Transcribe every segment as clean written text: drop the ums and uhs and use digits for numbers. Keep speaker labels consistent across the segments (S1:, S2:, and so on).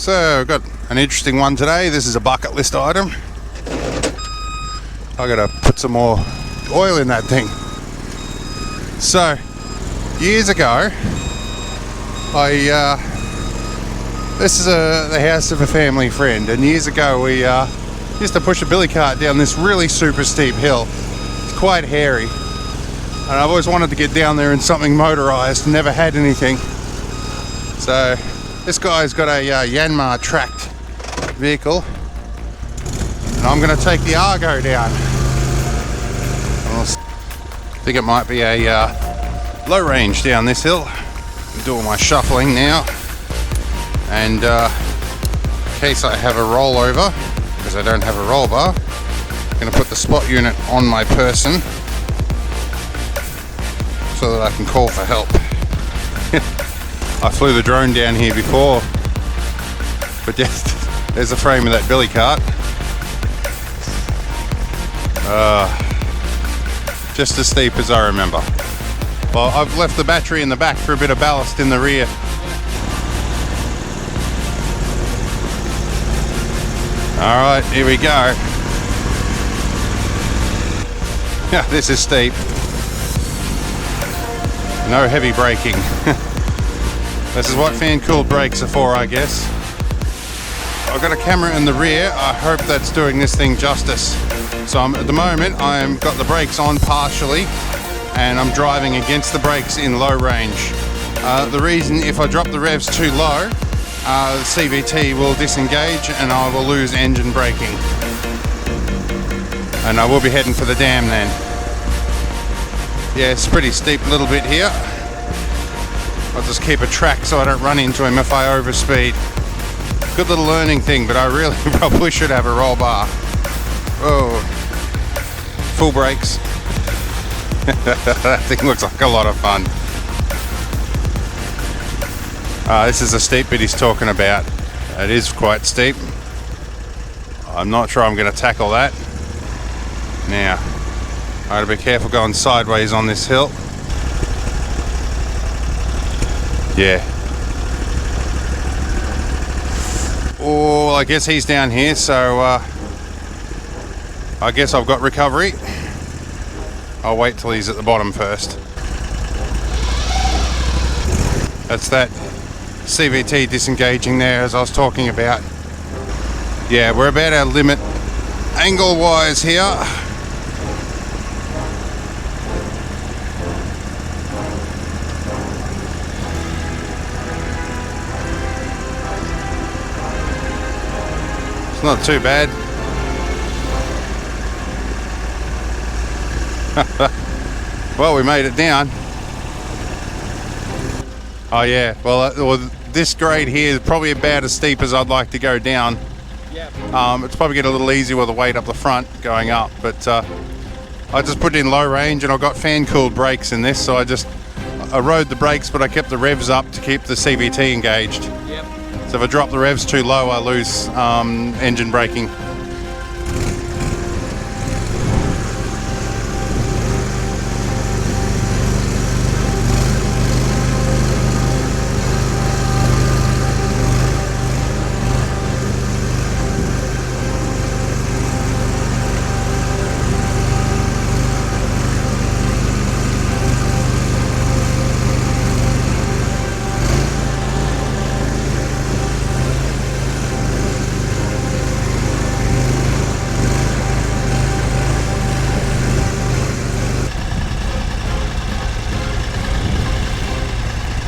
S1: So I've got an interesting one today. This is a bucket list item. I gotta put some more oil in that thing. So years ago, this is the house of a family friend, and years ago we used to push a billy cart down this really super steep hill. It's quite hairy, and I've always wanted to get down there in something motorized, never had anything. So this guy's got a Yanmar tracked vehicle, and I'm going to take the Argo down. I think it might be a low range down this hill. I'm doing my shuffling now, and in case I have a rollover, because I don't have a roll bar, I'm going to put the spot unit on my person so that I can call for help. I flew the drone down here before, but there's the frame of that billy cart. Just as steep as I remember. Well, I've left the battery in the back for a bit of ballast in the rear. Alright, here we go. Yeah, this is steep. No heavy braking. This is what fan-cooled brakes are for, I guess. I've got a camera in the rear. I hope that's doing this thing justice. So at the moment, I've got the brakes on partially, and I'm driving against the brakes in low range. The reason, if I drop the revs too low, the CVT will disengage and I will lose engine braking. And I will be heading for the dam then. Yeah, it's pretty steep a little bit here. I'll just keep a track so I don't run into him if I overspeed. Good little learning thing, but I really probably should have a roll bar. Oh, full brakes. That thing looks like a lot of fun. This is a steep bit he's talking about. It is quite steep. I'm not sure I'm going to tackle that. Now, I gotta be careful going sideways on this hill. Yeah. Oh, I guess he's down here, so I guess I've got recovery. I'll wait till he's at the bottom first. That's that CVT disengaging there, as I was talking about. Yeah, we're about our limit angle-wise here. It's not too bad. Well, we made it down. Oh yeah, well this grade here is probably about as steep as I'd like to go down. Yep. It's probably get a little easier with the weight up the front going up, but I just put it in low range and I've got fan-cooled brakes in this, so I rode the brakes, but I kept the revs up to keep the CVT engaged. Yep. So if I drop the revs too low, I lose engine braking.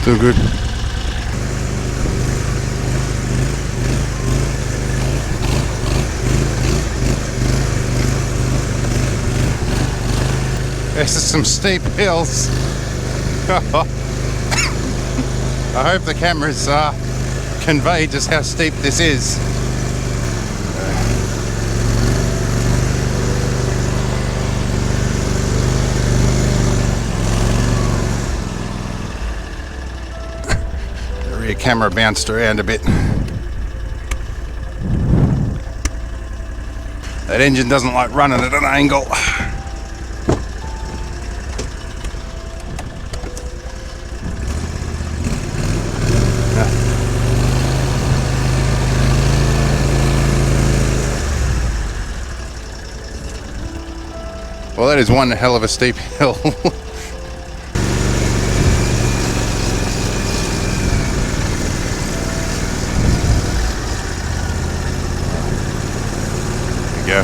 S1: Too good. This is some steep hills. I hope the cameras convey just how steep this is. The rear camera bounced around a bit. That engine doesn't like running at an angle. Well, that is one hell of a steep hill. There you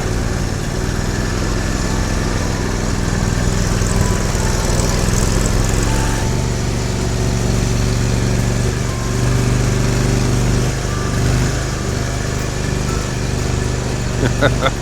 S1: go.